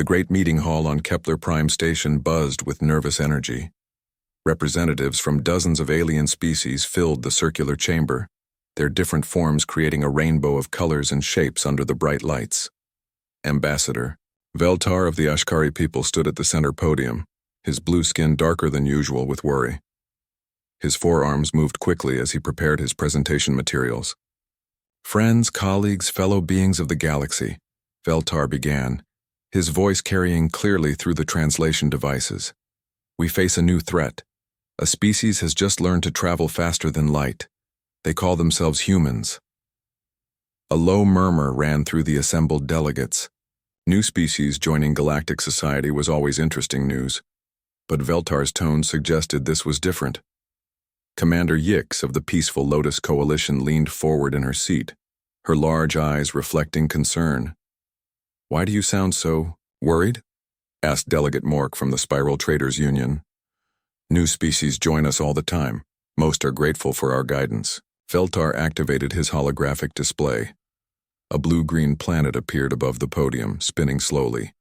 The great meeting hall on Kepler Prime Station buzzed with nervous energy. Representatives from dozens of alien species filled the circular chamber, their different forms creating a rainbow of colors and shapes under the bright lights. Ambassador Veltar of the Ashkari people stood at the center podium, his blue skin darker than usual with worry. His forearms moved quickly as he prepared his presentation materials. Friends, colleagues, fellow beings of the galaxy, Veltar began, his voice carrying clearly through the translation devices. We face a new threat. A species has just learned to travel faster than light. They call themselves humans. A low murmur ran through the assembled delegates. New species joining galactic society was always interesting news, but Veltar's tone suggested this was different. Commander Yix of the Peaceful Lotus Coalition leaned forward in her seat, her large eyes reflecting concern. "Why do you sound so worried?" asked Delegate Mork from the Spiral Traders Union. "New species join us all the time. Most are grateful for our guidance." Veltar activated his holographic display. A blue-green planet appeared above the podium, spinning slowly.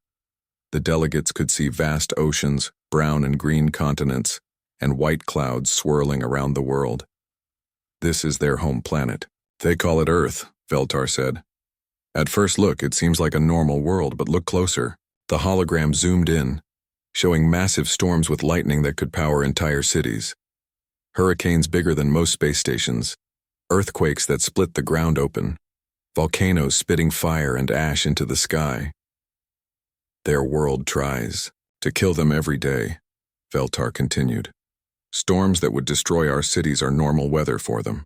The delegates could see vast oceans, brown and green continents, and white clouds swirling around the world. This is their home planet. They call it Earth, Veltar said. At first look, it seems like a normal world, but look closer. The hologram zoomed in, showing massive storms with lightning that could power entire cities. Hurricanes bigger than most space stations. Earthquakes that split the ground open. Volcanoes spitting fire and ash into the sky. Their world tries to kill them every day, Veltar continued. Storms that would destroy our cities are normal weather for them.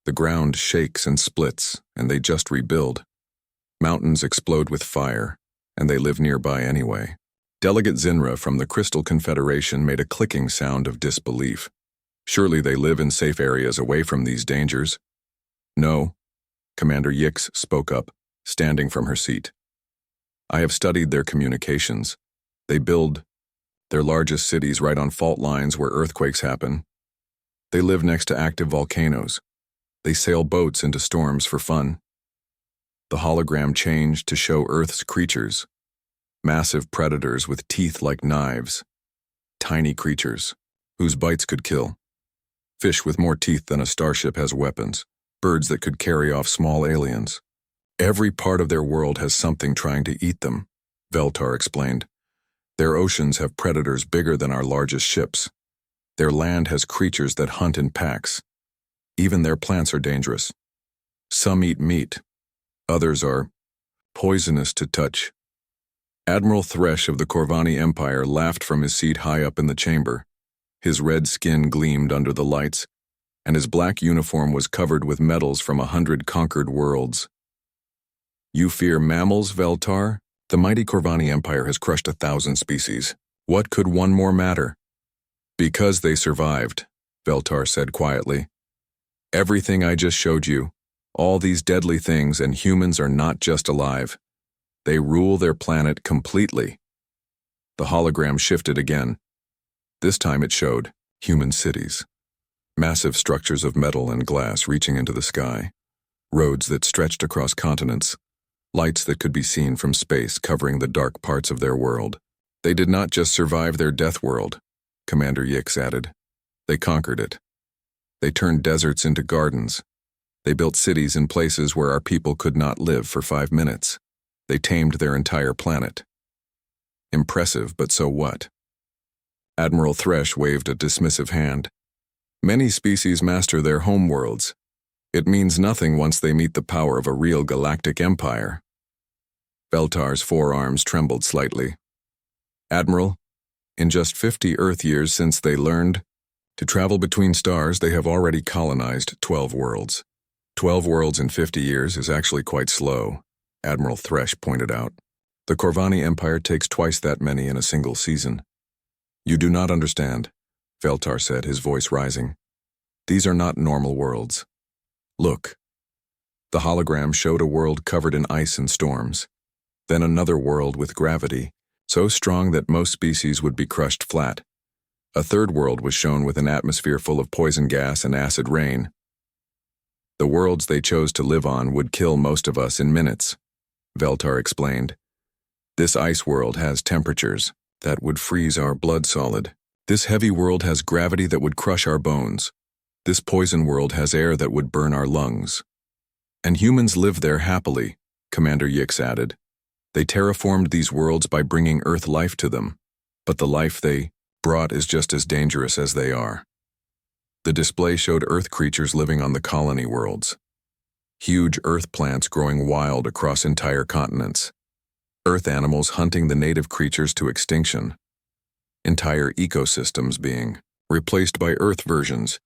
The ground shakes and splits, and they just rebuild. Mountains explode with fire, and they live nearby anyway. Delegate Zinra from the Crystal Confederation made a clicking sound of disbelief. Surely they live in safe areas away from these dangers. No, Commander Yix spoke up, standing from her seat. I have studied their communications. They build their largest cities right on fault lines where earthquakes happen. They live next to active volcanoes. They sail boats into storms for fun. The hologram changed to show Earth's creatures. Massive predators with teeth like knives. Tiny creatures, whose bites could kill. Fish with more teeth than a starship has weapons. Birds that could carry off small aliens. Every part of their world has something trying to eat them, Veltar explained. Their oceans have predators bigger than our largest ships. Their land has creatures that hunt in packs. Even their plants are dangerous. Some eat meat. Others are poisonous to touch. Admiral Thresh of the Corvani Empire laughed from his seat high up in the chamber. His red skin gleamed under the lights, and his black uniform was covered with medals from 100 conquered worlds. You fear mammals, Veltar? The mighty Corvani Empire has crushed 1,000 species. What could one more matter? Because they survived, Veltar said quietly. Everything I just showed you, all these deadly things, and humans are not just alive. They rule their planet completely. The hologram shifted again. This time it showed human cities. Massive structures of metal and glass reaching into the sky. Roads that stretched across continents. Lights that could be seen from space covering the dark parts of their world. They did not just survive their death world, Commander Yix added. They conquered it. They turned deserts into gardens. They built cities in places where our people could not live for 5 minutes. They tamed their entire planet. Impressive, but so what? Admiral Thresh waved a dismissive hand. Many species master their home worlds. It means nothing once they meet the power of a real galactic empire. Veltar's forearms trembled slightly. Admiral, in just 50 Earth years since they learned to travel between stars, they have already colonized 12 worlds. 12 worlds in 50 years is actually quite slow, Admiral Thresh pointed out. The Corvani Empire takes twice that many in a single season. You do not understand, Veltar said, his voice rising. These are not normal worlds. Look. The hologram showed a world covered in ice and storms. Then another world with gravity, so strong that most species would be crushed flat. A third world was shown with an atmosphere full of poison gas and acid rain. The worlds they chose to live on would kill most of us in minutes, Veltar explained. This ice world has temperatures that would freeze our blood solid. This heavy world has gravity that would crush our bones. This poison world has air that would burn our lungs. And humans live there happily, Commander Yix added. They terraformed these worlds by bringing Earth life to them, but the life they brought is just as dangerous as they are. The display showed Earth creatures living on the colony worlds. Huge Earth plants growing wild across entire continents. Earth animals hunting the native creatures to extinction. Entire ecosystems being replaced by Earth versions.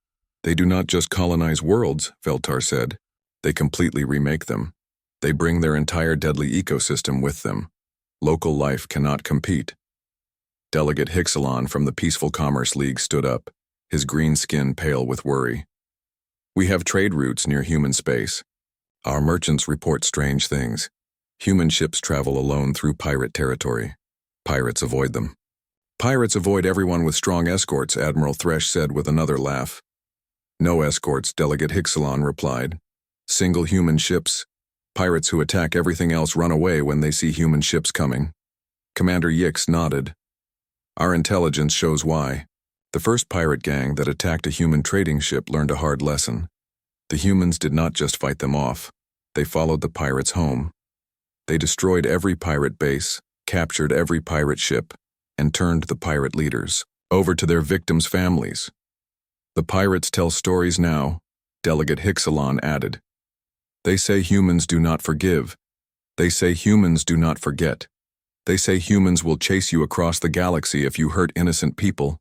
They do not just colonize worlds, Veltar said. They completely remake them. They bring their entire deadly ecosystem with them. Local life cannot compete. Delegate Hixalon from the Peaceful Commerce League stood up, his green skin pale with worry. We have trade routes near human space. Our merchants report strange things. Human ships travel alone through pirate territory. Pirates avoid them. Pirates avoid everyone with strong escorts, Admiral Thresh said with another laugh. No escorts, Delegate Hixalon replied. Single human ships. Pirates who attack everything else run away when they see human ships coming. Commander Yix nodded. Our intelligence shows why. The first pirate gang that attacked a human trading ship learned a hard lesson. The humans did not just fight them off. They followed the pirates home. They destroyed every pirate base, captured every pirate ship, and turned the pirate leaders over to their victims' families. The pirates tell stories now, Delegate Hixalon added. They say humans do not forgive. They say humans do not forget. They say humans will chase you across the galaxy if you hurt innocent people.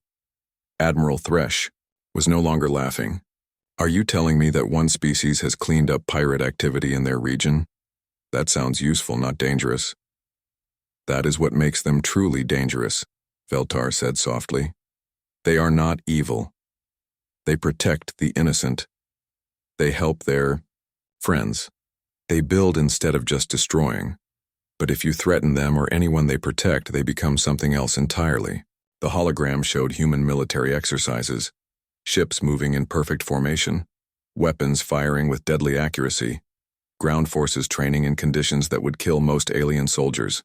Admiral Thresh was no longer laughing. Are you telling me that one species has cleaned up pirate activity in their region? That sounds useful, not dangerous. That is what makes them truly dangerous, Veltar said softly. They are not evil. They protect the innocent. They help their friends. They build instead of just destroying. But if you threaten them or anyone they protect, they become something else entirely. The hologram showed human military exercises, ships moving in perfect formation, weapons firing with deadly accuracy, ground forces training in conditions that would kill most alien soldiers.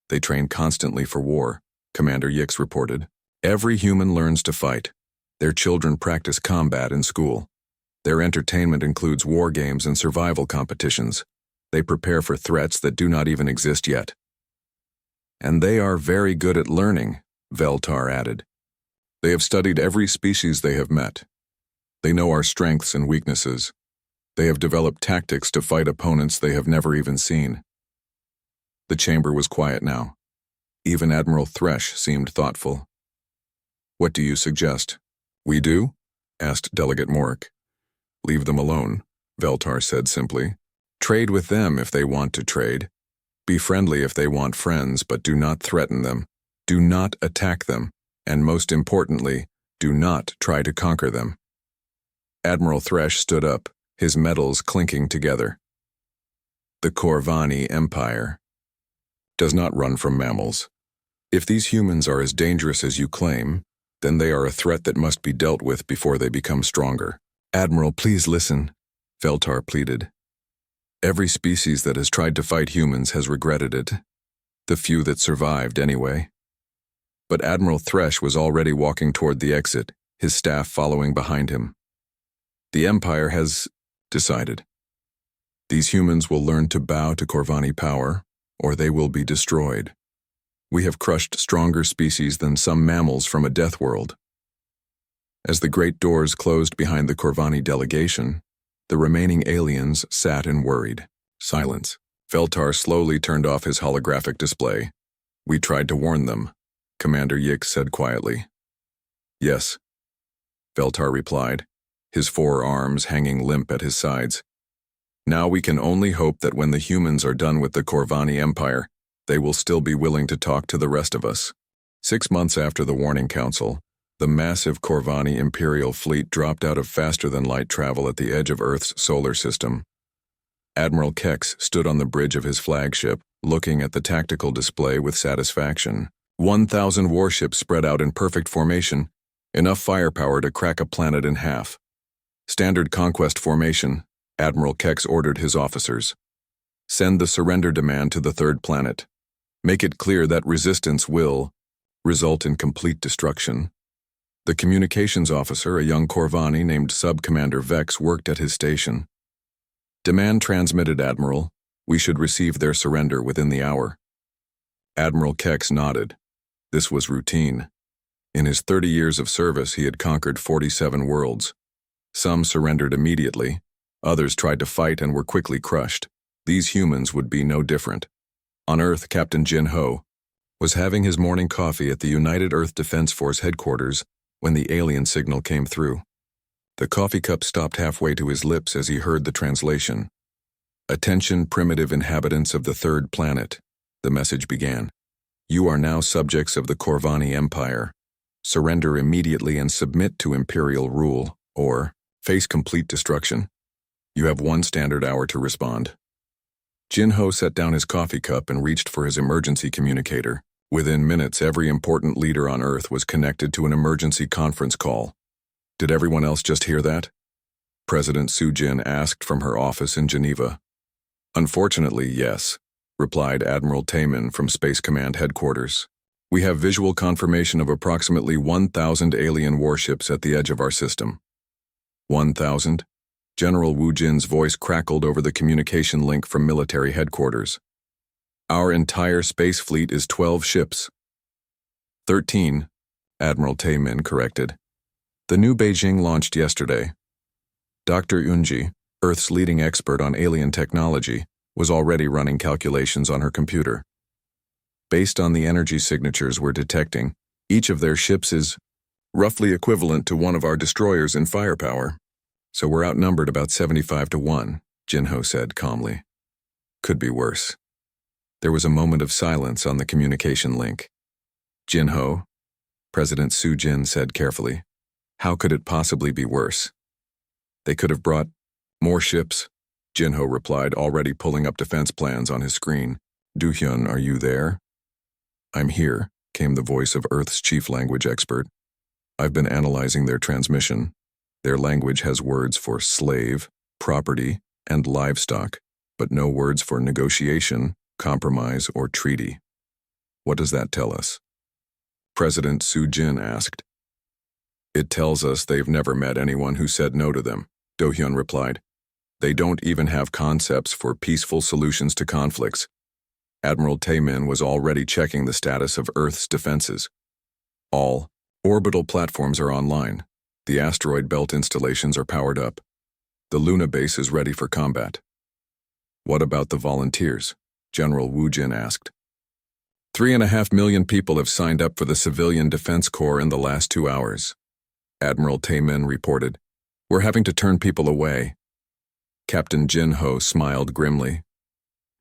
They train constantly for war, Commander Yix reported. Every human learns to fight. Their children practice combat in school. Their entertainment includes war games and survival competitions. They prepare for threats that do not even exist yet. And they are very good at learning, Veltar added. They have studied every species they have met. They know our strengths and weaknesses. They have developed tactics to fight opponents they have never even seen. The chamber was quiet now. Even Admiral Thresh seemed thoughtful. What do you suggest? We do? Asked Delegate Morik. Leave them alone, Veltar said simply. Trade with them if they want to trade. Be friendly if they want friends, but do not threaten them. Do not attack them. And most importantly, do not try to conquer them. Admiral Thresh stood up, his metals clinking together. The Corvani Empire does not run from mammals. If these humans are as dangerous as you claim, then they are a threat that must be dealt with before they become stronger. Admiral, please listen, Veltar pleaded. Every species that has tried to fight humans has regretted it. The few that survived, anyway. But Admiral Thresh was already walking toward the exit, his staff following behind him. The Empire has decided. These humans will learn to bow to Corvani power, or they will be destroyed. We have crushed stronger species than some mammals from a death world. As the great doors closed behind the Corvani delegation, the remaining aliens sat in worried silence. Veltar slowly turned off his holographic display. We tried to warn them, Commander Yix said quietly. Yes, Veltar replied, his forearms hanging limp at his sides. Now we can only hope that when the humans are done with the Corvani Empire, they will still be willing to talk to the rest of us. 6 months after the Warning Council, the massive Corvani Imperial fleet dropped out of faster-than-light travel at the edge of Earth's solar system. Admiral Kex stood on the bridge of his flagship, looking at the tactical display with satisfaction. 1,000 warships spread out in perfect formation, enough firepower to crack a planet in half. Standard conquest formation, Admiral Kex ordered his officers. Send the surrender demand to the third planet. Make it clear that resistance will result in complete destruction. The communications officer, a young Corvani named Sub-Commander Vex, worked at his station. Demand transmitted, Admiral. We should receive their surrender within the hour. Admiral Kex nodded. This was routine. In his 30 years of service, he had conquered 47 worlds. Some surrendered immediately. Others tried to fight and were quickly crushed. These humans would be no different. On Earth, Captain Jin Ho was having his morning coffee at the United Earth Defense Force headquarters when the alien signal came through. The coffee cup stopped halfway to his lips as he heard the translation. Attention, primitive inhabitants of the third planet, the message began. You are now subjects of the Corvani Empire. Surrender immediately and submit to Imperial rule, or face complete destruction. You have 1 standard hour to respond. Jin Ho set down his coffee cup and reached for his emergency communicator. Within minutes, every important leader on Earth was connected to an emergency conference call. Did everyone else just hear that? President Su Jin asked from her office in Geneva. Unfortunately, yes, replied Admiral Taemin from Space Command Headquarters. We have visual confirmation of approximately 1,000 alien warships at the edge of our system. 1,000? General Wu Jin's voice crackled over the communication link from military headquarters. Our entire space fleet is 12 ships. 13, Admiral Taemin corrected. The new Beijing launched yesterday. Dr. Unji, Earth's leading expert on alien technology, was already running calculations on her computer. Based on the energy signatures we're detecting, each of their ships is roughly equivalent to one of our destroyers in firepower. So we're outnumbered about 75 to 1, Jinho said calmly. Could be worse. There was a moment of silence on the communication link. Jinho, President Su Jin said carefully. How could it possibly be worse? They could have brought more ships, Jinho replied, already pulling up defense plans on his screen. Du-hyun, are you there? I'm here, came the voice of Earth's chief language expert. I've been analyzing their transmission. Their language has words for slave, property, and livestock, but no words for negotiation, compromise, or treaty. What does that tell us? President Su Jin asked. It tells us they've never met anyone who said no to them, Do-hyun replied. They don't even have concepts for peaceful solutions to conflicts. Admiral Taemin was already checking the status of Earth's defenses. All orbital platforms are online. The asteroid belt installations are powered up. The Luna base is ready for combat. What about the volunteers? General Wu Jin asked. 3.5 million people have signed up for the Civilian Defense Corps in the last 2 hours. Admiral Taemin reported. We're having to turn people away. Captain Jin Ho smiled grimly.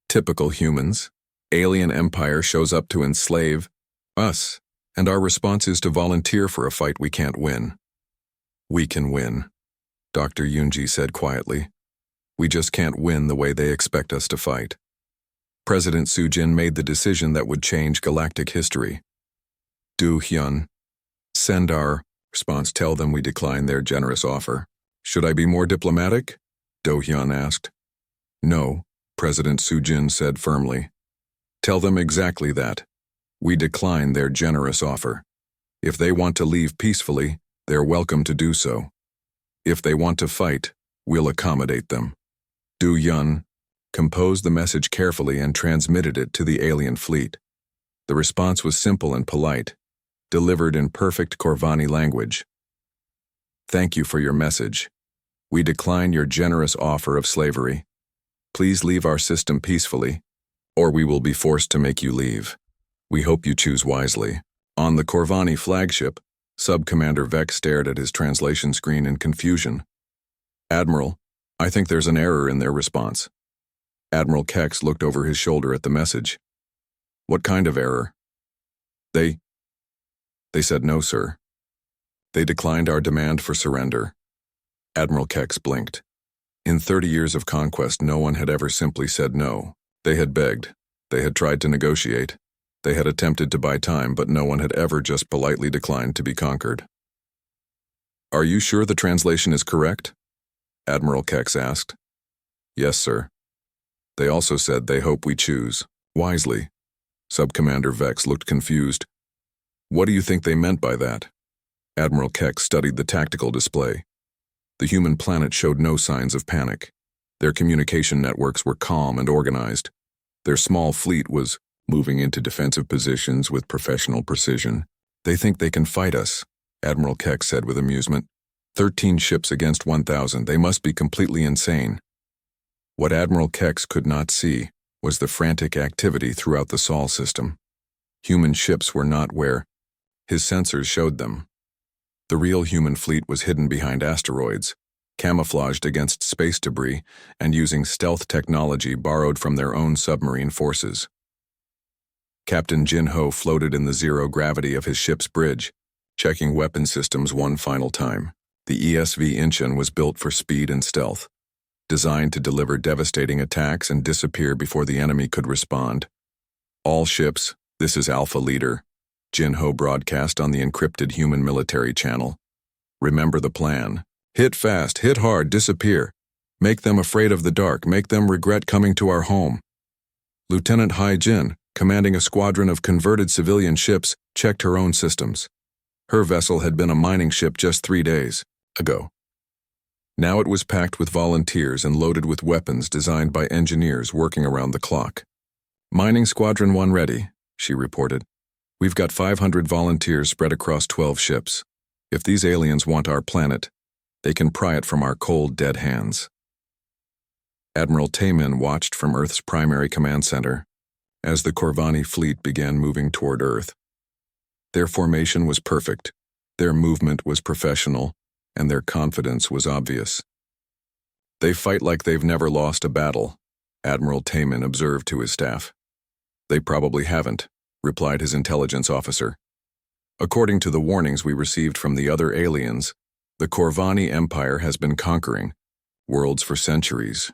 Typical humans. Alien Empire shows up to enslave us, and our response is to volunteer for a fight we can't win. We can win, Dr. Yunji said quietly. We just can't win the way they expect us to fight. President Su Jin made the decision that would change galactic history. Du-hyun, send our response, tell them we decline their generous offer. Should I be more diplomatic? Do-hyun asked. No, President Su Jin said firmly. Tell them exactly that. We decline their generous offer. If they want to leave peacefully, they're welcome to do so. If they want to fight, we'll accommodate them. Du-hyun composed the message carefully and transmitted it to the alien fleet. The response was simple and polite, delivered in perfect Corvani language. Thank you for your message. We decline your generous offer of slavery. Please leave our system peacefully, or we will be forced to make you leave. We hope you choose wisely. On the Corvani flagship, Sub-Commander Vex stared at his translation screen in confusion. Admiral, I think there's an error in their response. Admiral Kex looked over his shoulder at the message. What kind of error? They said no, sir. They declined our demand for surrender. Admiral Kex blinked. In 30 years of conquest, no one had ever simply said no. They had begged. They had tried to negotiate. They had attempted to buy time, but no one had ever just politely declined to be conquered. Are you sure the translation is correct? Admiral Kex asked. Yes, sir. They also said they hope we choose wisely. Subcommander Vex looked confused. What do you think they meant by that? Admiral Keck studied the tactical display. The human planet showed no signs of panic. Their communication networks were calm and organized. Their small fleet was moving into defensive positions with professional precision. They think they can fight us, Admiral Keck said with amusement. 13 ships against 1,000. They must be completely insane. What Admiral Keck could not see was the frantic activity throughout the Sol system. Human ships were not where his sensors showed them. The real human fleet was hidden behind asteroids, camouflaged against space debris, and using stealth technology borrowed from their own submarine forces. Captain Jin Ho floated in the zero gravity of his ship's bridge, checking weapon systems one final time. The ESV Incheon was built for speed and stealth, designed to deliver devastating attacks and disappear before the enemy could respond. All ships, this is Alpha Leader, Jin Ho broadcast on the encrypted human military channel. Remember the plan. Hit fast, hit hard, disappear. Make them afraid of the dark, make them regret coming to our home. Lieutenant Hai Jin, commanding a squadron of converted civilian ships, checked her own systems. Her vessel had been a mining ship just 3 days ago. Now it was packed with volunteers and loaded with weapons designed by engineers working around the clock. Mining Squadron 1 ready, she reported. We've got 500 volunteers spread across 12 ships. If these aliens want our planet, they can pry it from our cold, dead hands. Admiral Taemin watched from Earth's primary command center as the Corvani fleet began moving toward Earth. Their formation was perfect, their movement was professional, and their confidence was obvious. They fight like they've never lost a battle, Admiral Taemin observed to his staff. They probably haven't, replied his intelligence officer. According to the warnings we received from the other aliens, the Corvani Empire has been conquering worlds for centuries.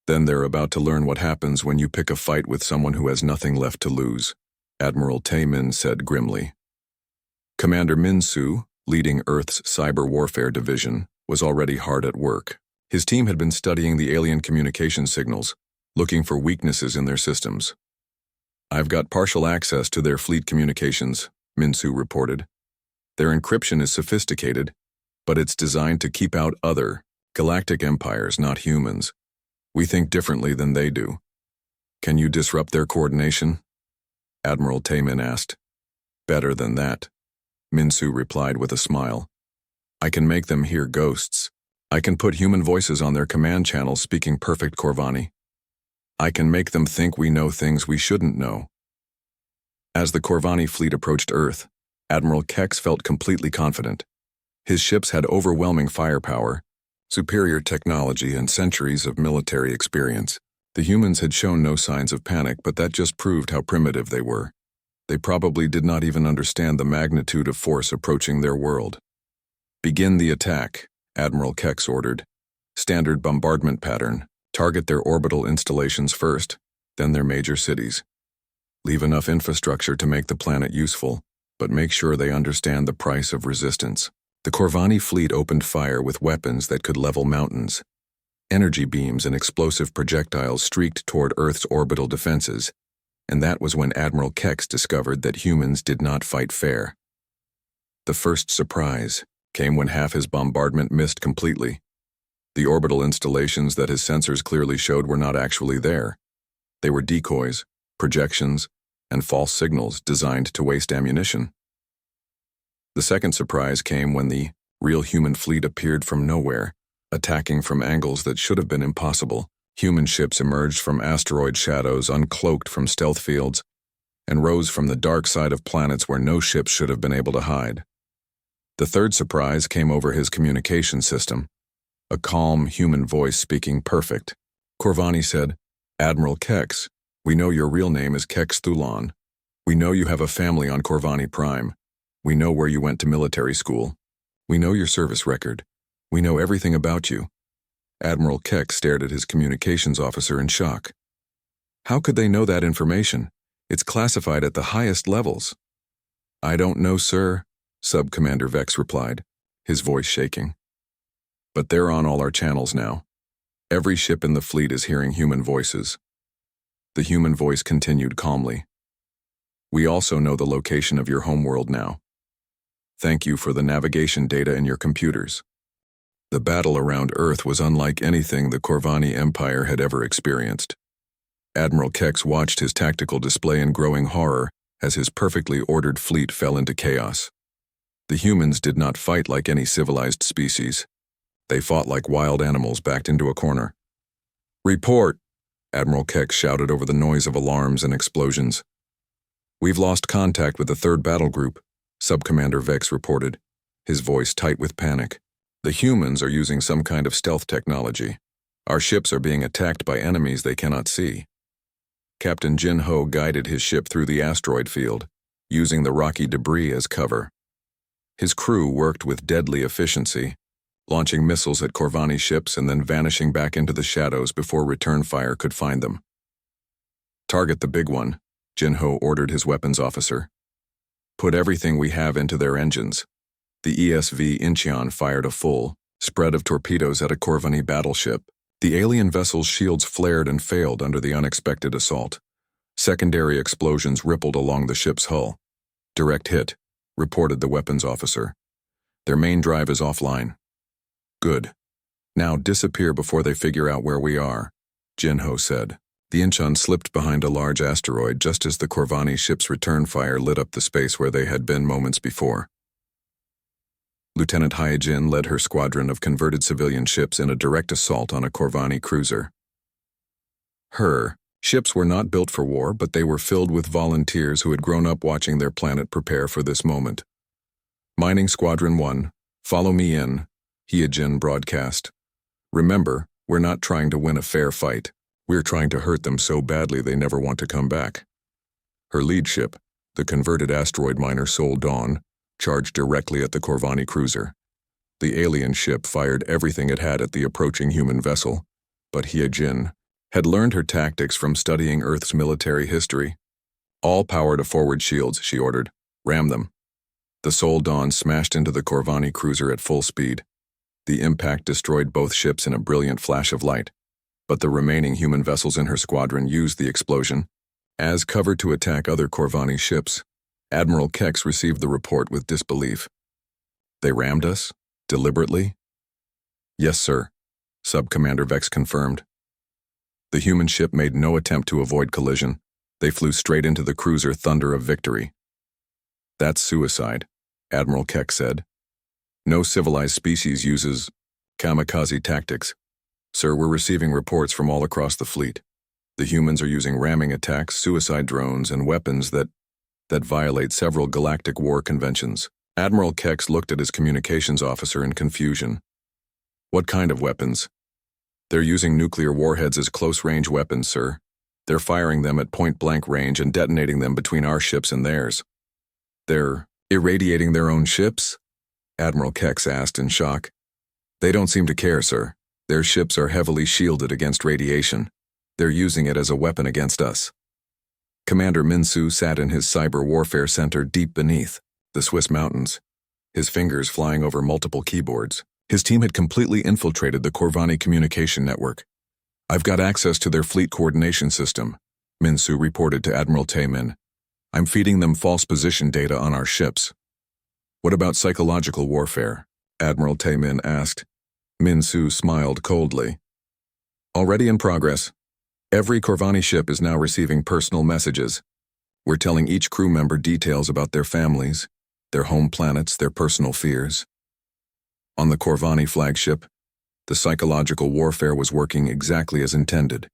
Then they're about to learn what happens when you pick a fight with someone who has nothing left to lose, Admiral Taemin said grimly. Commander Min-Soo, leading Earth's cyber warfare division, was already hard at work. His team had been studying the alien communication signals, looking for weaknesses in their systems. I've got partial access to their fleet communications, Min-Soo reported. Their encryption is sophisticated, but it's designed to keep out other galactic empires, not humans. We think differently than they do. Can you disrupt their coordination? Admiral Taemin asked. Better than that, Min-Soo replied with a smile. I can make them hear ghosts. I can put human voices on their command channels speaking perfect Corvani. I can make them think we know things we shouldn't know. As the Corvani fleet approached Earth, Admiral Keck felt completely confident. His ships had overwhelming firepower, superior technology, and centuries of military experience. The humans had shown no signs of panic, but that just proved how primitive they were. They probably did not even understand the magnitude of force approaching their world. Begin the attack, Admiral Keck ordered. Standard bombardment pattern. Target their orbital installations first, then their major cities. Leave enough infrastructure to make the planet useful, but make sure they understand the price of resistance. The Corvani fleet opened fire with weapons that could level mountains. Energy beams and explosive projectiles streaked toward Earth's orbital defenses, and that was when Admiral Keck discovered that humans did not fight fair. The first surprise came when half his bombardment missed completely. The orbital installations that his sensors clearly showed were not actually there. They were decoys, projections, and false signals designed to waste ammunition. The second surprise came when the real human fleet appeared from nowhere, attacking from angles that should have been impossible. Human ships emerged from asteroid shadows, uncloaked from stealth fields, and rose from the dark side of planets where no ship should have been able to hide. The third surprise came over his communication system. A calm human voice speaking perfect. Corvani said, Admiral Keck, we know your real name is Keck Thulon. We know you have a family on Corvani Prime. We know where you went to military school. We know your service record. We know everything about you. Admiral Keck stared at his communications officer in shock. How could they know that information? It's classified at the highest levels. I don't know, sir, Subcommander Vex replied, his voice shaking. But they're on all our channels now. Every ship in the fleet is hearing human voices. The human voice continued calmly. We also know the location of your homeworld now. Thank you for the navigation data in your computers. The battle around Earth was unlike anything the Corvani Empire had ever experienced. Admiral Kex watched his tactical display in growing horror as his perfectly ordered fleet fell into chaos. The humans did not fight like any civilized species. They fought like wild animals backed into a corner. "Report!" Admiral Kex shouted over the noise of alarms and explosions. "We've lost contact with the third battle group," Subcommander Vex reported, his voice tight with panic. "The humans are using some kind of stealth technology. Our ships are being attacked by enemies they cannot see." Captain Jin Ho guided his ship through the asteroid field, using the rocky debris as cover. His crew worked with deadly efficiency, launching missiles at Corvani ships and then vanishing back into the shadows before return fire could find them. "Target the big one," Jin Ho ordered his weapons officer. "Put everything we have into their engines." The ESV Incheon fired a full spread of torpedoes at a Corvani battleship. The alien vessel's shields flared and failed under the unexpected assault. Secondary explosions rippled along the ship's hull. "Direct hit," reported the weapons officer. "Their main drive is offline." "Good. Now disappear before they figure out where we are," Jin Ho said. The Incheon slipped behind a large asteroid just as the Corvani ship's return fire lit up the space where they had been moments before. Lieutenant Hyojin led her squadron of converted civilian ships in a direct assault on a Corvani cruiser. Her ships were not built for war, but they were filled with volunteers who had grown up watching their planet prepare for this moment. "Mining Squadron 1, follow me in," Hyojin broadcast. "Remember, we're not trying to win a fair fight. We're trying to hurt them so badly they never want to come back." Her lead ship, the converted asteroid miner Sol Dawn, charged directly at the Corvani cruiser. The alien ship fired everything it had at the approaching human vessel, but Hyojin had learned her tactics from studying Earth's military history. "All power to forward shields," she ordered. "Ram them." The Sol Dawn smashed into the Corvani cruiser at full speed. The impact destroyed both ships in a brilliant flash of light, but the remaining human vessels in her squadron used the explosion as cover to attack other Corvani ships. Admiral Kex received the report with disbelief. "They rammed us? Deliberately?" "Yes, sir," Subcommander Vex confirmed. The human ship made no attempt to avoid collision. They flew straight into the cruiser thunder of victory. "That's suicide," Admiral Kex said. "No civilized species uses kamikaze tactics. Sir, we're receiving reports from all across the fleet. The humans are using ramming attacks, suicide drones, and weapons that violate several Galactic War conventions." Admiral Kex looked at his communications officer in confusion. "What kind of weapons?" "They're using nuclear warheads as close-range weapons, sir. They're firing them at point-blank range and detonating them between our ships and theirs." "They're irradiating their own ships?" Admiral Kex asked in shock. "They don't seem to care, sir. Their ships are heavily shielded against radiation. They're using it as a weapon against us." Commander Minsu sat in his cyber warfare center deep beneath the Swiss mountains, his fingers flying over multiple keyboards. His team had completely infiltrated the Corvani communication network. "I've got access to their fleet coordination system," Minsu reported to Admiral Taemin. "I'm feeding them false position data on our ships." "What about psychological warfare?" Admiral Taemin asked. Minsu smiled coldly. "Already in progress. Every Corvani ship is now receiving personal messages. We're telling each crew member details about their families, their home planets, their personal fears." On the Corvani flagship, the psychological warfare was working exactly as intended.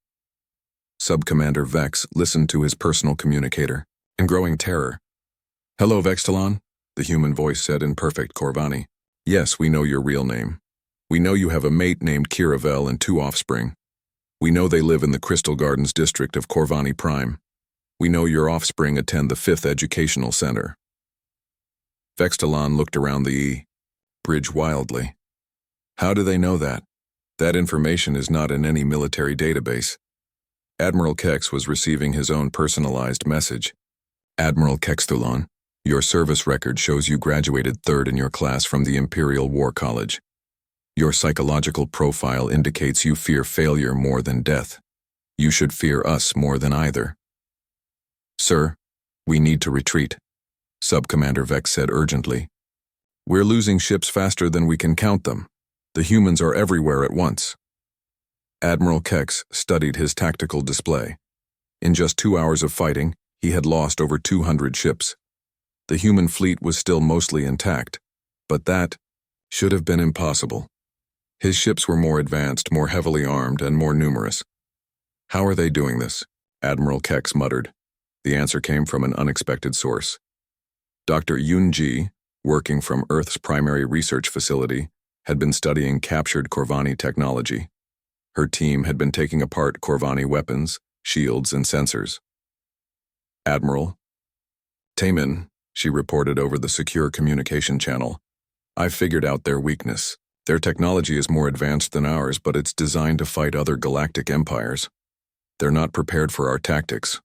Subcommander Vex listened to his personal communicator in growing terror. "Hello, Vextalon," the human voice said in perfect Corvani. "Yes, we know your real name. We know you have a mate named Kiravel and 2 offspring. We know they live in the Crystal Gardens district of Corvani Prime. We know your offspring attend the 5th Educational Center." Vextalon looked around the bridge wildly. "How do they know that? That information is not in any military database." Admiral Kex was receiving his own personalized message. "Admiral Kextalon, your service record shows you graduated 3rd in your class from the Imperial War College. Your psychological profile indicates you fear failure more than death. You should fear us more than either." "Sir, We need to retreat, Sub-Commander Vex said urgently. We're losing ships faster than we can count them. The humans are everywhere at once. Admiral Kex studied his tactical display. In just 2 hours of fighting, he had lost over 200 ships. The human fleet was still mostly intact, but that should have been impossible. His ships were more advanced, more heavily armed, and more numerous. How are they doing this? Admiral Kex muttered. The answer came from an unexpected source. Dr. Yun-ji, working from Earth's primary research facility, had been studying captured Corvani technology. Her team had been taking apart Corvani weapons, shields, and sensors. Admiral Taemin, she reported over the secure communication channel. I've figured out their weakness. Their technology is more advanced than ours, but it's designed to fight other galactic empires. They're not prepared for our tactics.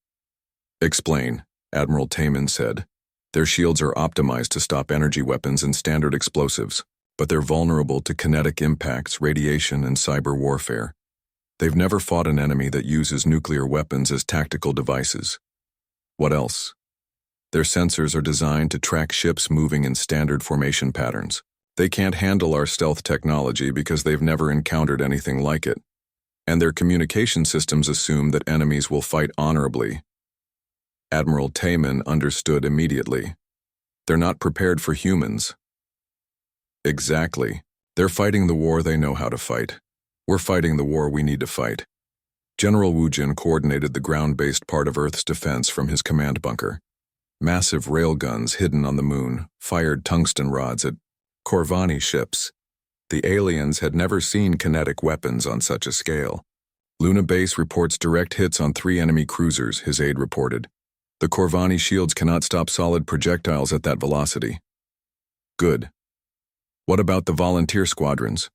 Explain, Admiral Taemin said. Their shields are optimized to stop energy weapons and standard explosives, but they're vulnerable to kinetic impacts, radiation, and cyber warfare. They've never fought an enemy that uses nuclear weapons as tactical devices. What else? Their sensors are designed to track ships moving in standard formation patterns. They can't handle our stealth technology because they've never encountered anything like it. And their communication systems assume that enemies will fight honorably. Admiral Taemin understood immediately. They're not prepared for humans. Exactly. They're fighting the war they know how to fight. We're fighting the war we need to fight. General Wu Jin coordinated the ground-based part of Earth's defense from his command bunker. Massive railguns hidden on the moon fired tungsten rods at Corvani ships. The aliens had never seen kinetic weapons on such a scale. Luna Base reports direct hits on 3 enemy cruisers, his aide reported. The Corvani shields cannot stop solid projectiles at that velocity. Good. What about the volunteer squadrons?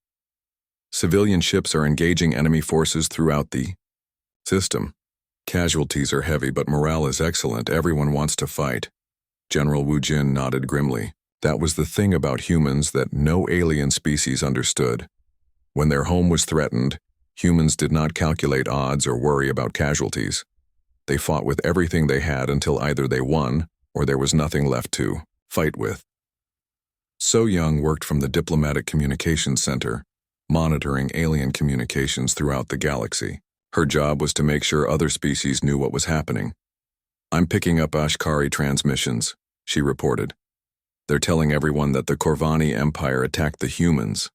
Civilian ships are engaging enemy forces throughout the system. Casualties are heavy, but morale is excellent. Everyone wants to fight. General Wu Jin nodded grimly. That was the thing about humans that no alien species understood. When their home was threatened, humans did not calculate odds or worry about casualties. They fought with everything they had until either they won or there was nothing left to fight with. So Young worked from the Diplomatic Communications Center, monitoring alien communications throughout the galaxy. Her job was to make sure other species knew what was happening. I'm picking up Ashkari transmissions, she reported. They're telling everyone that the Corvani Empire attacked the humans.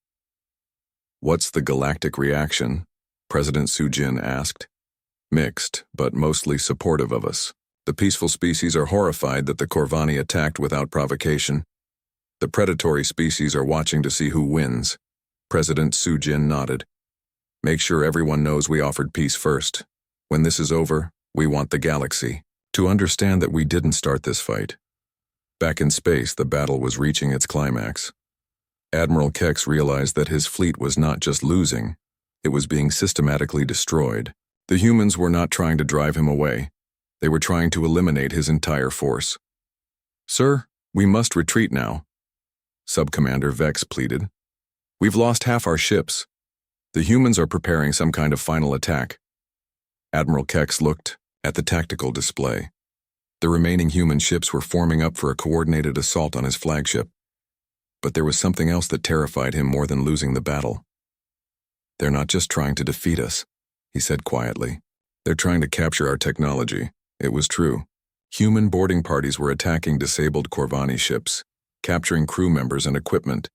What's the galactic reaction? President Sujin asked. Mixed, but mostly supportive of us. The peaceful species are horrified that the Corvani attacked without provocation. The predatory species are watching to see who wins. President Sujin nodded. Make sure everyone knows we offered peace first. When this is over, we want the galaxy to understand that we didn't start this fight. Back in space, the battle was reaching its climax. Admiral Kex realized that his fleet was not just losing, it was being systematically destroyed. The humans were not trying to drive him away. They were trying to eliminate his entire force. Sir, we must retreat now, Sub-Commander Vex pleaded. We've lost half our ships. The humans are preparing some kind of final attack. Admiral Kex looked at the tactical display. The remaining human ships were forming up for a coordinated assault on his flagship. But there was something else that terrified him more than losing the battle. They're not just trying to defeat us, he said quietly. They're trying to capture our technology. It was true. Human boarding parties were attacking disabled Corvani ships, capturing crew members and equipment.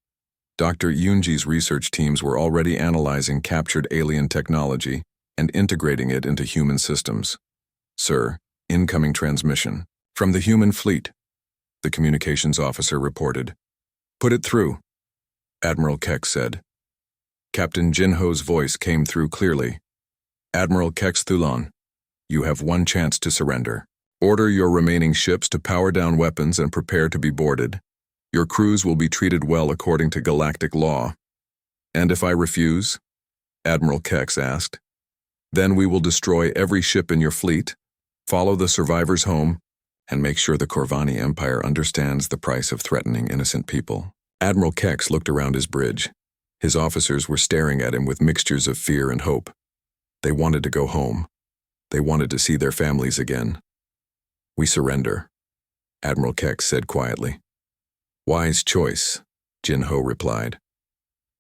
Dr. Yunji's research teams were already analyzing captured alien technology and integrating it into human systems. Sir, incoming transmission. From the human fleet, the communications officer reported. Put it through, Admiral Kex said. Captain Jinho's voice came through clearly. Admiral Kex Thulon, you have one chance to surrender. Order your remaining ships to power down weapons and prepare to be boarded. Your crews will be treated well according to galactic law. And if I refuse? Admiral Kex asked. Then we will destroy every ship in your fleet, follow the survivors home, and make sure the Corvani Empire understands the price of threatening innocent people. Admiral Kex looked around his bridge. His officers were staring at him with mixtures of fear and hope. They wanted to go home. They wanted to see their families again. We surrender, Admiral Keck said quietly. Wise choice, Jin-Ho replied.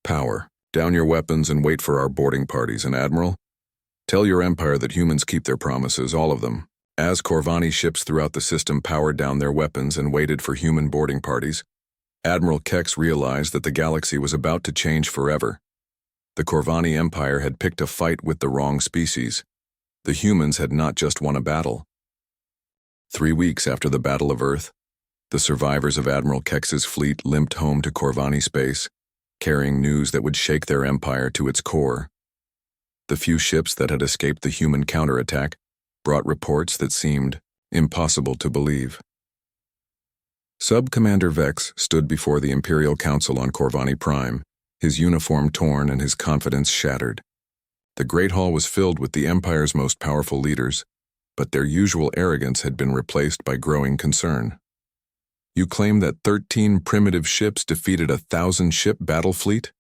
Power. Down your weapons and wait for our boarding parties, and Admiral, tell your Empire that humans keep their promises, all of them. As Corvani ships throughout the system powered down their weapons and waited for human boarding parties, Admiral Kex realized that the galaxy was about to change forever. The Corvani Empire had picked a fight with the wrong species. The humans had not just won a battle. 3 weeks after the Battle of Earth, the survivors of Admiral Kex's fleet limped home to Corvani space, carrying news that would shake their empire to its core. The few ships that had escaped the human counterattack brought reports that seemed impossible to believe. Sub-Commander Vex stood before the Imperial Council on Corvani Prime, his uniform torn and his confidence shattered. The Great Hall was filled with the Empire's most powerful leaders, but their usual arrogance had been replaced by growing concern. You claim that 13 primitive ships defeated a 1,000-ship battle fleet?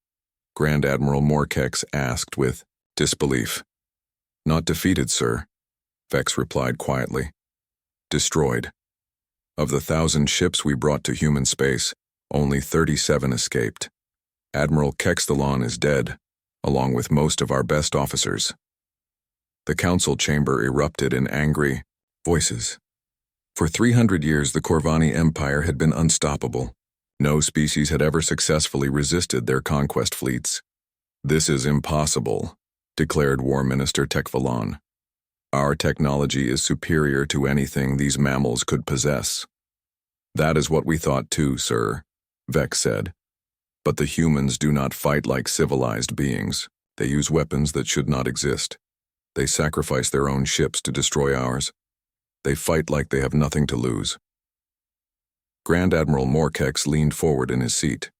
Grand Admiral Morkex asked with disbelief. Not defeated, sir, Vex replied quietly. Destroyed. Of the 1,000 ships we brought to human space, only 37 escaped. Admiral Kexthalon is dead, along with most of our best officers. The council chamber erupted in angry voices. For 300 years, the Corvani Empire had been unstoppable. No species had ever successfully resisted their conquest fleets. This is impossible, declared War Minister Tekvalon. Our technology is superior to anything these mammals could possess. That is what we thought too, sir, Vex said. But the humans do not fight like civilized beings. They use weapons that should not exist. They sacrifice their own ships to destroy ours. They fight like they have nothing to lose. Grand Admiral Morkex leaned forward in his seat.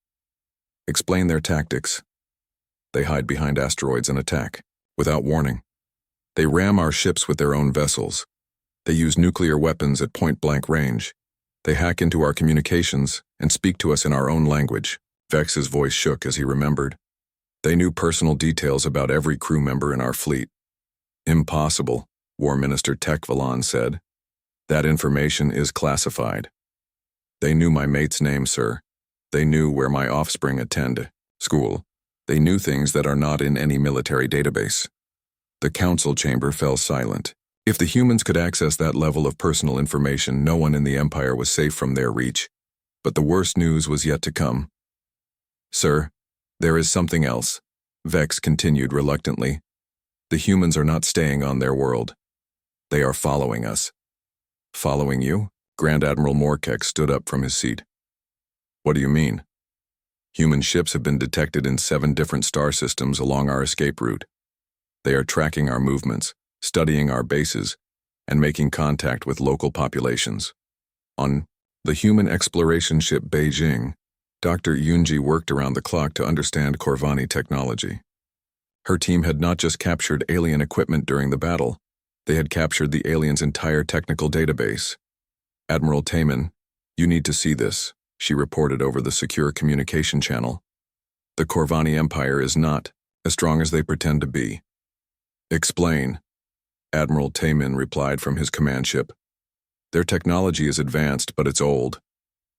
Explain their tactics. They hide behind asteroids and attack, without warning. They ram our ships with their own vessels. They use nuclear weapons at point-blank range. They hack into our communications and speak to us in our own language. Vex's voice shook as he remembered. They knew personal details about every crew member in our fleet. Impossible, War Minister Tekvalon said. That information is classified. They knew my mate's name, sir. They knew where my offspring attend school. They knew things that are not in any military database. The council chamber fell silent. If the humans could access that level of personal information, no one in the Empire was safe from their reach. But the worst news was yet to come. Sir, there is something else, Vex continued reluctantly. The humans are not staying on their world. They are following us. Following you? Grand Admiral Morkex stood up from his seat. What do you mean? Human ships have been detected in 7 different star systems along our escape route. They are tracking our movements, studying our bases, and making contact with local populations. On the human exploration ship Beijing, Dr. Yunji worked around the clock to understand Corvani technology. Her team had not just captured alien equipment during the battle, they had captured the aliens' entire technical database. Admiral Taman, you need to see this, she reported over the secure communication channel. The Corvani Empire is not as strong as they pretend to be. Explain, Admiral Taman replied from his command ship. Their technology is advanced, but it's old.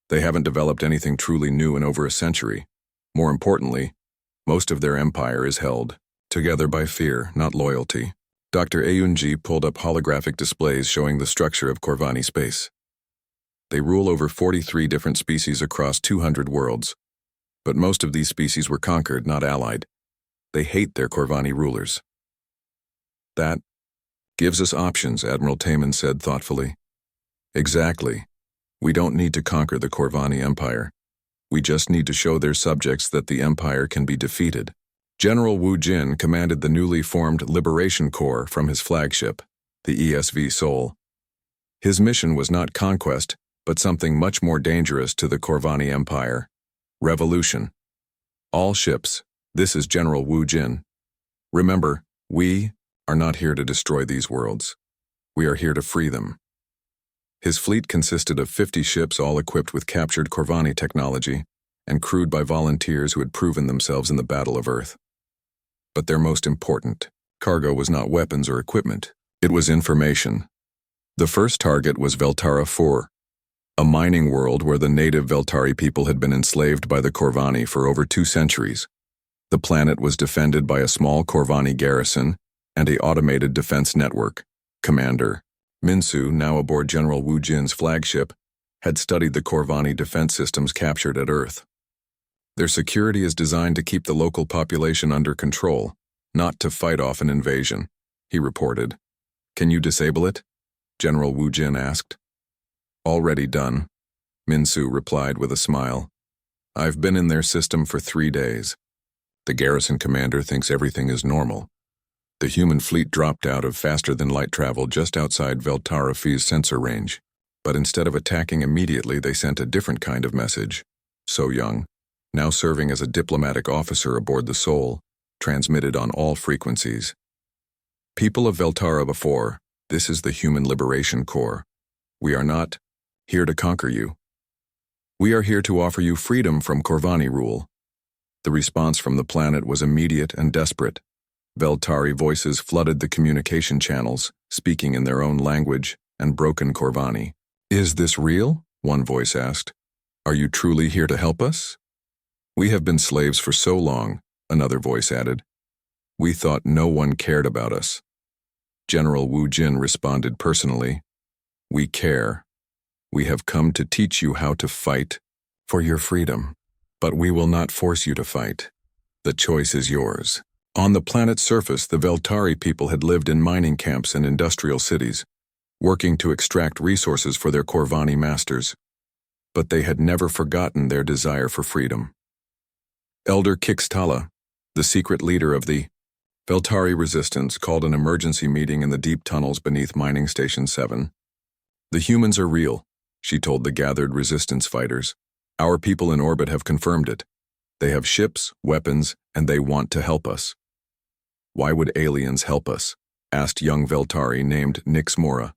They haven't developed anything truly new in over a century. More importantly, most of their empire is held together by fear, not loyalty. Dr. Ayunji pulled up holographic displays showing the structure of Corvani space. They rule over 43 different species across 200 worlds. But most of these species were conquered, not allied. They hate their Corvani rulers. That gives us options, Admiral Taman said thoughtfully. Exactly. We don't need to conquer the Corvani Empire. We just need to show their subjects that the Empire can be defeated. General Wu Jin commanded the newly formed Liberation Corps from his flagship, the ESV Seoul. His mission was not conquest, but something much more dangerous to the Corvani Empire. Revolution. All ships, this is General Wu Jin. Remember, we are not here to destroy these worlds. We are here to free them. His fleet consisted of 50 ships all equipped with captured Corvani technology and crewed by volunteers who had proven themselves in the Battle of Earth. But their most important cargo was not weapons or equipment. It was information. The first target was Veltara 4, a mining world where the native Veltari people had been enslaved by the Corvani for over 2 centuries. The planet was defended by a small Corvani garrison and a automated defense network. Commander Minsu, now aboard General Wu Jin's flagship, had studied the Corvani defense systems captured at Earth. Their security is designed to keep the local population under control, not to fight off an invasion, he reported. Can you disable it? General Wu Jin asked. Already done, Minsu replied with a smile. I've been in their system for 3 days. The garrison commander thinks everything is normal. The human fleet dropped out of faster-than-light travel just outside Veltara Phi's sensor range, but instead of attacking immediately, they sent a different kind of message. So Young, now serving as a diplomatic officer aboard the Soul, transmitted on all frequencies. People of Veltara before, this is the Human Liberation Corps. We are not here to conquer you. We are here to offer you freedom from Corvani rule. The response from the planet was immediate and desperate. Veltari voices flooded the communication channels, speaking in their own language and broken Corvani. Is this real? One voice asked. Are you truly here to help us? We have been slaves for so long, another voice added. We thought no one cared about us. General Wu Jin responded personally. We care. We have come to teach you how to fight for your freedom, but we will not force you to fight. The choice is yours. On the planet's surface, the Veltari people had lived in mining camps and industrial cities, working to extract resources for their Corvani masters. But they had never forgotten their desire for freedom. Elder Kixtala, the secret leader of the Veltari resistance, called an emergency meeting in the deep tunnels beneath Mining Station 7. The humans are real, she told the gathered resistance fighters. Our people in orbit have confirmed it. They have ships, weapons, and they want to help us. Why would aliens help us? Asked young Veltari named Nix Mora.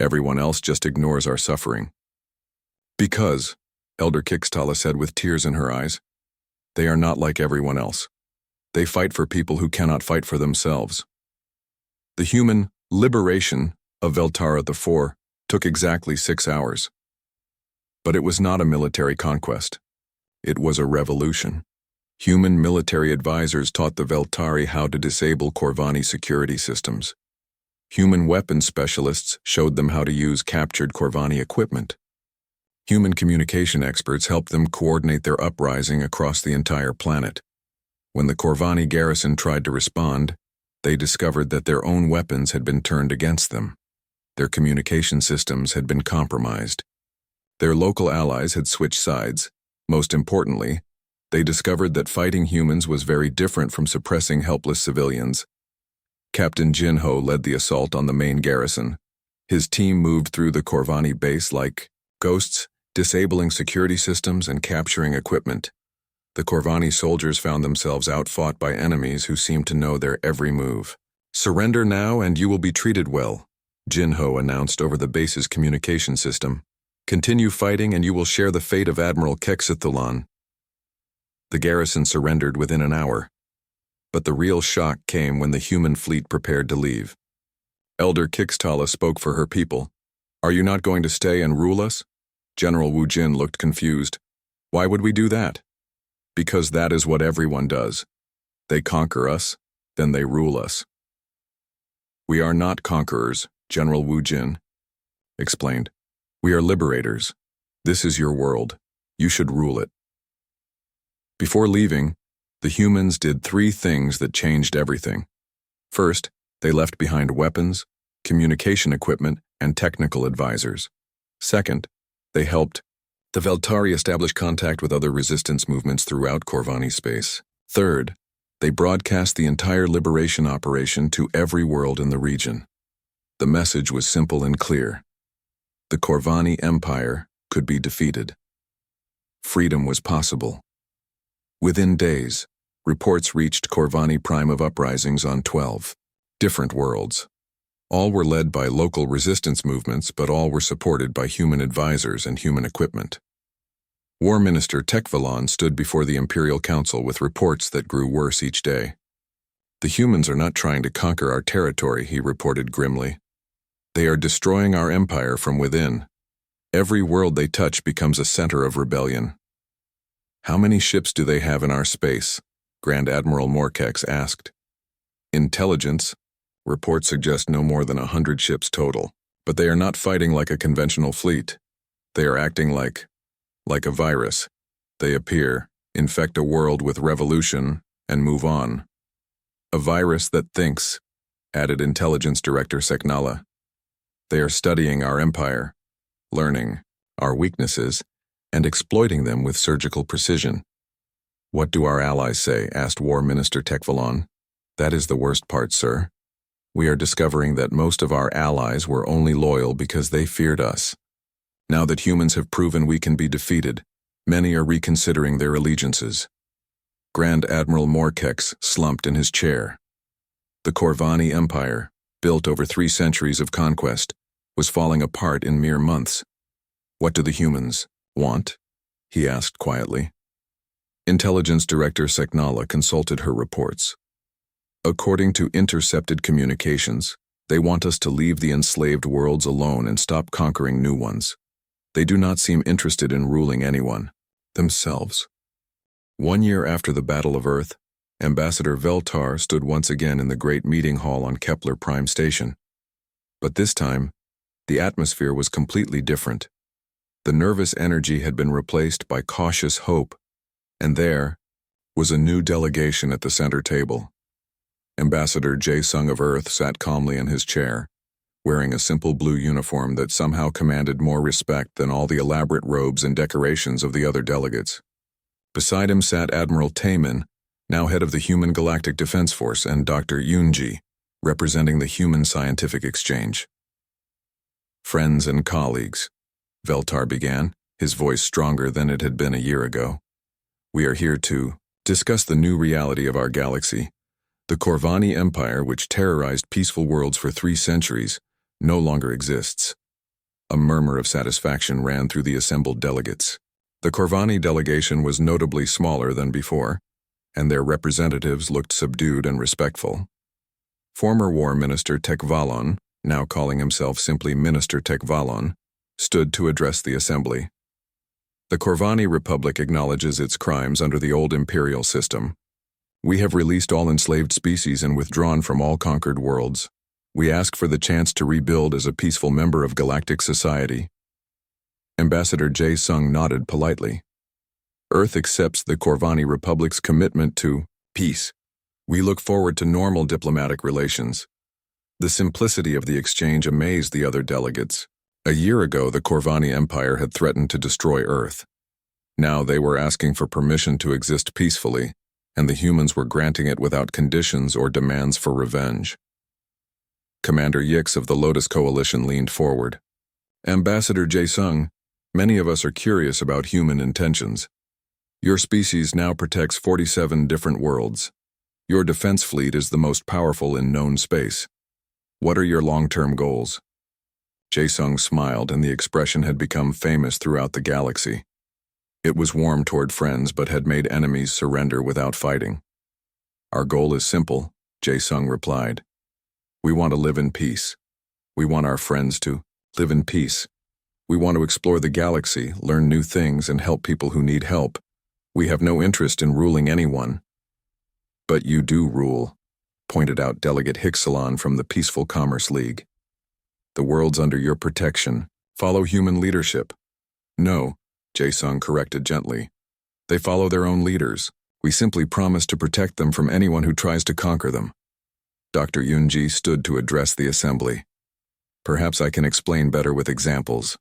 Everyone else just ignores our suffering. Because, Elder Kixtala said with tears in her eyes, they are not like everyone else. They fight for people who cannot fight for themselves. The human liberation of Veltara IV took exactly 6 hours. But it was not a military conquest. It was a revolution. Human military advisors taught the Veltari how to disable Corvani security systems. Human weapons specialists showed them how to use captured Corvani equipment. Human communication experts helped them coordinate their uprising across the entire planet. When the Corvani garrison tried to respond, they discovered that their own weapons had been turned against them. Their communication systems had been compromised. Their local allies had switched sides. Most importantly, they discovered that fighting humans was very different from suppressing helpless civilians. Captain Jinho led the assault on the main garrison. His team moved through the Corvani base like ghosts, disabling security systems and capturing equipment. The Corvani soldiers found themselves outfought by enemies who seemed to know their every move. Surrender now and you will be treated well, Jinho announced over the base's communication system. Continue fighting and you will share the fate of Admiral Kexithulan. The garrison surrendered within an hour. But the real shock came when the human fleet prepared to leave. Elder Kixtala spoke for her people. Are you not going to stay and rule us? General Wu Jin looked confused. Why would we do that? Because that is what everyone does. They conquer us, then they rule us. We are not conquerors, General Wu Jin explained. We are liberators. This is your world. You should rule it. Before leaving, the humans did 3 things that changed everything. First, they left behind weapons, communication equipment, and technical advisors. Second, they helped the Veltari establish contact with other resistance movements throughout Corvani space. Third, they broadcast the entire liberation operation to every world in the region. The message was simple and clear. The Corvani Empire could be defeated. Freedom was possible. Within days, reports reached Corvani Prime of uprisings on 12 different worlds. All were led by local resistance movements, but all were supported by human advisors and human equipment. War Minister Tekvalan stood before the Imperial Council with reports that grew worse each day. The humans are not trying to conquer our territory, he reported grimly. They are destroying our empire from within. Every world they touch becomes a center of rebellion. How many ships do they have in our space? Grand Admiral Morkex asked. Intelligence. Reports suggest no more than 100 ships total. But they are not fighting like a conventional fleet. They are acting like a virus. They appear, infect a world with revolution, and move on. A virus that thinks, added Intelligence Director Seknala. They are studying our empire, learning our weaknesses, and exploiting them with surgical precision. What do our allies say? Asked War Minister Tekvalon. That is the worst part, sir. We are discovering that most of our allies were only loyal because they feared us. Now that humans have proven we can be defeated, many are reconsidering their allegiances. Grand Admiral Morkex slumped in his chair. The Corvani Empire, built over 3 centuries of conquest, was falling apart in mere months. What do the humans want? He asked quietly. Intelligence Director Seknala consulted her reports. According to intercepted communications, they want us to leave the enslaved worlds alone and stop conquering new ones. They do not seem interested in ruling anyone, themselves. 1 year after the Battle of Earth, Ambassador Veltar stood once again in the great meeting hall on Kepler Prime Station. But this time, the atmosphere was completely different. The nervous energy had been replaced by cautious hope, and there was a new delegation at the center table. Ambassador Jae-sung of Earth sat calmly in his chair, wearing a simple blue uniform that somehow commanded more respect than all the elaborate robes and decorations of the other delegates. Beside him sat Admiral Taemin, now head of the Human Galactic Defense Force, and Dr. Yoonji, representing the Human Scientific Exchange. Friends and colleagues, Veltar began, his voice stronger than it had been a year ago. We are here to discuss the new reality of our galaxy. The Corvani Empire, which terrorized peaceful worlds for 3 centuries, no longer exists. A murmur of satisfaction ran through the assembled delegates. The Corvani delegation was notably smaller than before, and their representatives looked subdued and respectful. Former War Minister Tekvalon, now calling himself simply Minister Tekvalon, stood to address the assembly. The Corvani Republic acknowledges its crimes under the old imperial system. We have released all enslaved species and withdrawn from all conquered worlds. We ask for the chance to rebuild as a peaceful member of galactic society. Ambassador Jae-sung nodded politely. Earth accepts the Corvani Republic's commitment to peace. We look forward to normal diplomatic relations. The simplicity of the exchange amazed the other delegates. A year ago, the Corvani Empire had threatened to destroy Earth. Now they were asking for permission to exist peacefully, and the humans were granting it without conditions or demands for revenge. Commander Yix of the Lotus Coalition leaned forward. Ambassador Jae-sung, many of us are curious about human intentions. Your species now protects 47 different worlds. Your defense fleet is the most powerful in known space. What are your long-term goals? Jae-sung smiled, and the expression had become famous throughout the galaxy. It was warm toward friends but had made enemies surrender without fighting. Our goal is simple, Jae-sung replied. We want to live in peace. We want our friends to live in peace. We want to explore the galaxy, learn new things, and help people who need help. We have no interest in ruling anyone. But you do rule, pointed out Delegate Hixalon from the Peaceful Commerce League. The world's under your protection. Follow human leadership. No, Jae-sung corrected gently. They follow their own leaders. We simply promise to protect them from anyone who tries to conquer them. Dr. Yoonji stood to address the assembly. Perhaps I can explain better with examples.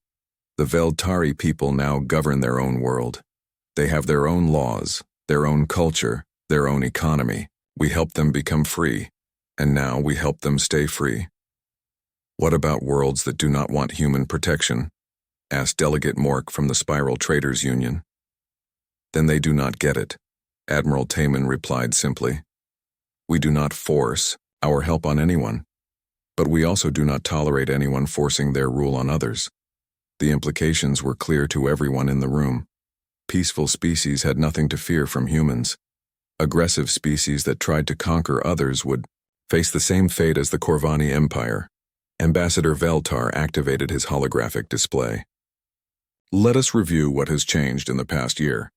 The Veltari people now govern their own world. They have their own laws, their own culture, their own economy. We help them become free, and now we help them stay free. What about worlds that do not want human protection? Asked Delegate Mork from the Spiral Traders Union. Then they do not get it, Admiral Taemin replied simply. We do not force our help on anyone, but we also do not tolerate anyone forcing their rule on others. The implications were clear to everyone in the room. Peaceful species had nothing to fear from humans. Aggressive species that tried to conquer others would face the same fate as the Corvani Empire. Ambassador Veltar activated his holographic display. Let us review what has changed in the past year.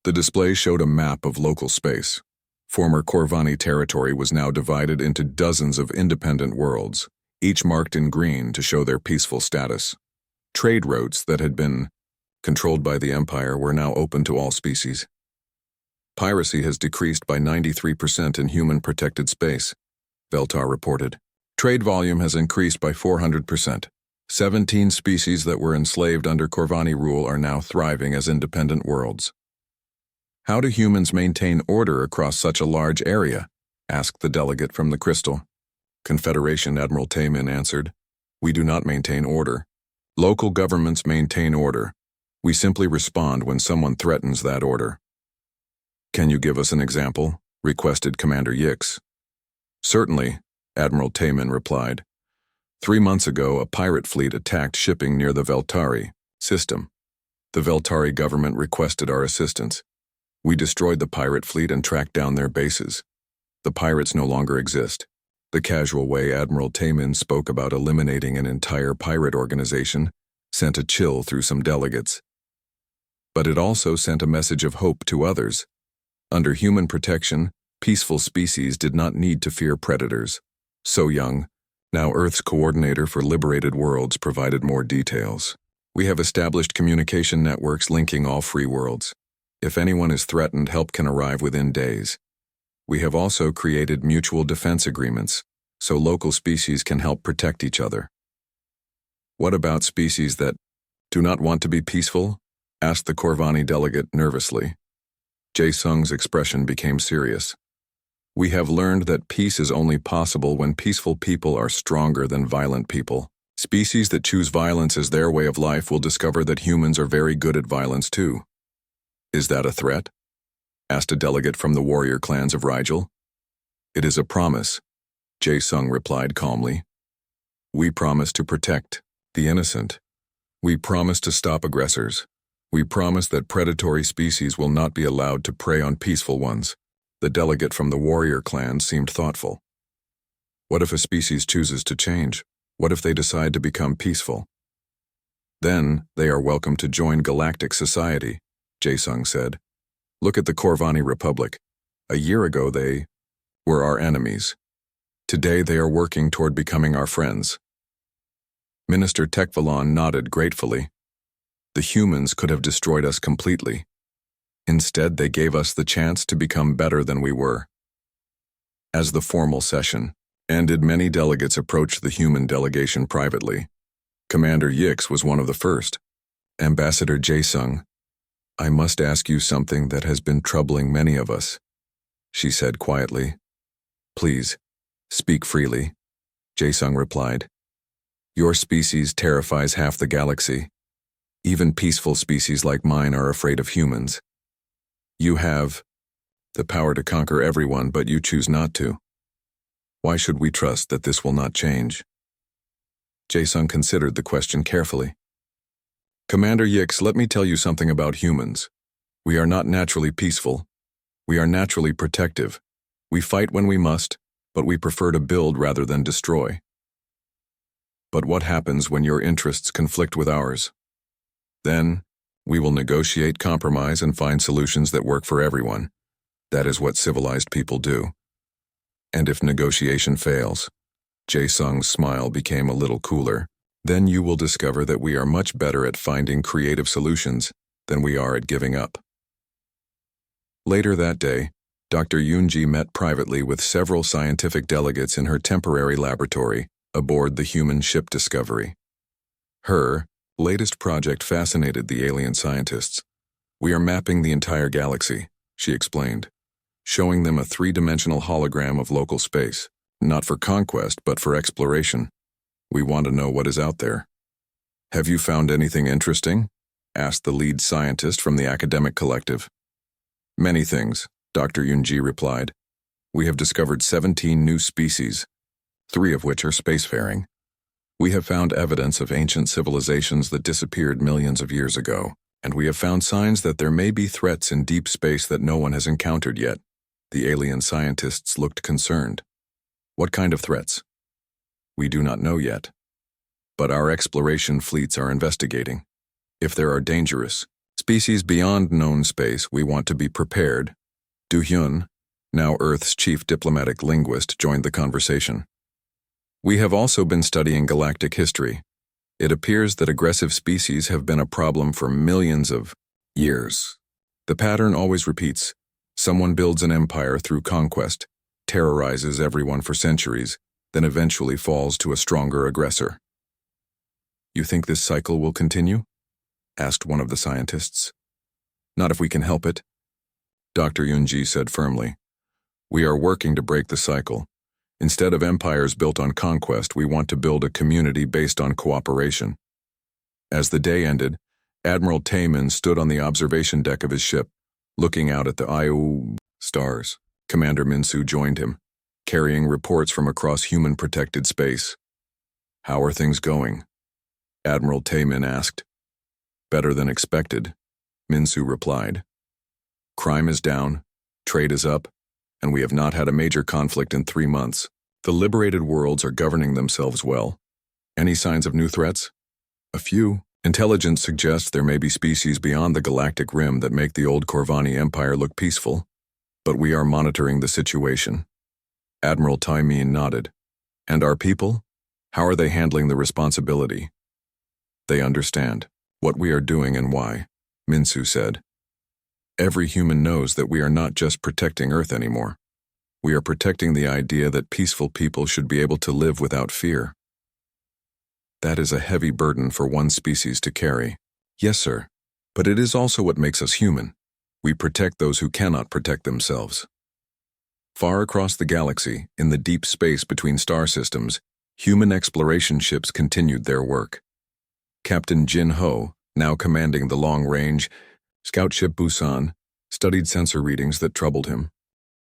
The display showed a map of local space. Former Corvani territory was now divided into dozens of independent worlds, each marked in green to show their peaceful status. Trade routes that had been controlled by the Empire were now open to all species. Piracy has decreased by 93% in human-protected space, Veltar reported. Trade volume has increased by 400%. 17 species that were enslaved under Corvani rule are now thriving as independent worlds. How do humans maintain order across such a large area? Asked the delegate from the crystal. Confederation Admiral Taymin answered, We do not maintain order. Local governments maintain order. We simply respond when someone threatens that order. Can you give us an example? Requested Commander Yix. Certainly, Admiral Taymin replied. 3 months ago, a pirate fleet attacked shipping near the Veltari system. The Veltari government requested our assistance. We destroyed the pirate fleet and tracked down their bases. The pirates no longer exist. The casual way Admiral Taymin spoke about eliminating an entire pirate organization sent a chill through some delegates. But it also sent a message of hope to others. Under human protection, peaceful species did not need to fear predators. So Young, now Earth's coordinator for liberated worlds, provided more details. We have established communication networks linking all free worlds. If anyone is threatened, help can arrive within days. We have also created mutual defense agreements, so local species can help protect each other. What about species that do not want to be peaceful? Asked the Corvani delegate nervously. Jae Sung's expression became serious. We have learned that peace is only possible when peaceful people are stronger than violent people. Species that choose violence as their way of life will discover that humans are very good at violence too. Is that a threat? Asked a delegate from the warrior clans of Rigel. It is a promise, Jae Sung replied calmly. We promise to protect the innocent. We promise to stop aggressors. We promise that predatory species will not be allowed to prey on peaceful ones. The delegate from the warrior clan seemed thoughtful. What if a species chooses to change? What if they decide to become peaceful? Then they are welcome to join galactic society, Jae Sung said. Look at the Corvani Republic. A year ago they were our enemies. Today they are working toward becoming our friends. Minister Tekvalon nodded gratefully. The humans could have destroyed us completely. Instead, they gave us the chance to become better than we were. As the formal session ended, many delegates approached the human delegation privately. Commander Yix was one of the first. Ambassador Jae Sung, I must ask you something that has been troubling many of us, she said quietly. Please, speak freely, Jae Sung replied. Your species terrifies half the galaxy. Even peaceful species like mine are afraid of humans. You have the power to conquer everyone, but you choose not to. Why should we trust that this will not change? Jae Sung considered the question carefully. Commander Yix, let me tell you something about humans. We are not naturally peaceful. We are naturally protective. We fight when we must, but we prefer to build rather than destroy. But what happens when your interests conflict with ours? Then, we will negotiate, compromise, and find solutions that work for everyone. That is what civilized people do. And if negotiation fails, Jae Sung's smile became a little cooler, then you will discover that we are much better at finding creative solutions than we are at giving up. Later that day, Dr. Yoonji met privately with several scientific delegates in her temporary laboratory aboard the human ship Discovery. Her latest project fascinated the alien scientists. We are mapping the entire galaxy, she explained, showing them a three-dimensional hologram of local space, not for conquest but for exploration. We want to know what is out there. Have you found anything interesting? Asked the lead scientist from the academic collective. Many things, Dr. Yoonji replied. We have discovered 17 new species, 3 of which are spacefaring. We have found evidence of ancient civilizations that disappeared millions of years ago, and we have found signs that there may be threats in deep space that no one has encountered yet. The alien scientists looked concerned. What kind of threats? We do not know yet. But our exploration fleets are investigating. If there are dangerous species beyond known space, we want to be prepared. Du Hyun, now Earth's chief diplomatic linguist, joined the conversation. We have also been studying galactic history. It appears that aggressive species have been a problem for millions of years. The pattern always repeats. Someone builds an empire through conquest, terrorizes everyone for centuries, then eventually falls to a stronger aggressor. You think this cycle will continue? Asked one of the scientists. Not if we can help it, Dr. Yunji said firmly. We are working to break the cycle. Instead of empires built on conquest, we want to build a community based on cooperation. As the day ended, Admiral Taemin stood on the observation deck of his ship, looking out at the stars. Commander Minsu joined him, carrying reports from across human-protected space. How are things going? Admiral Taemin asked. Better than expected, Minsu replied. Crime is down, trade is up, and we have not had a major conflict in 3 months. The liberated worlds are governing themselves well. Any signs of new threats? A few. Intelligence suggests there may be species beyond the galactic rim that make the old Corvani Empire look peaceful, but we are monitoring the situation. Admiral Taemin nodded. And our people? How are they handling the responsibility? They understand what we are doing and why, Minsu said. Every human knows that we are not just protecting Earth anymore. We are protecting the idea that peaceful people should be able to live without fear. That is a heavy burden for one species to carry. Yes, sir, but it is also what makes us human. We protect those who cannot protect themselves. Far across the galaxy, in the deep space between star systems, human exploration ships continued their work. Captain Jin Ho, now commanding the long-range scout ship Busan, studied sensor readings that troubled him.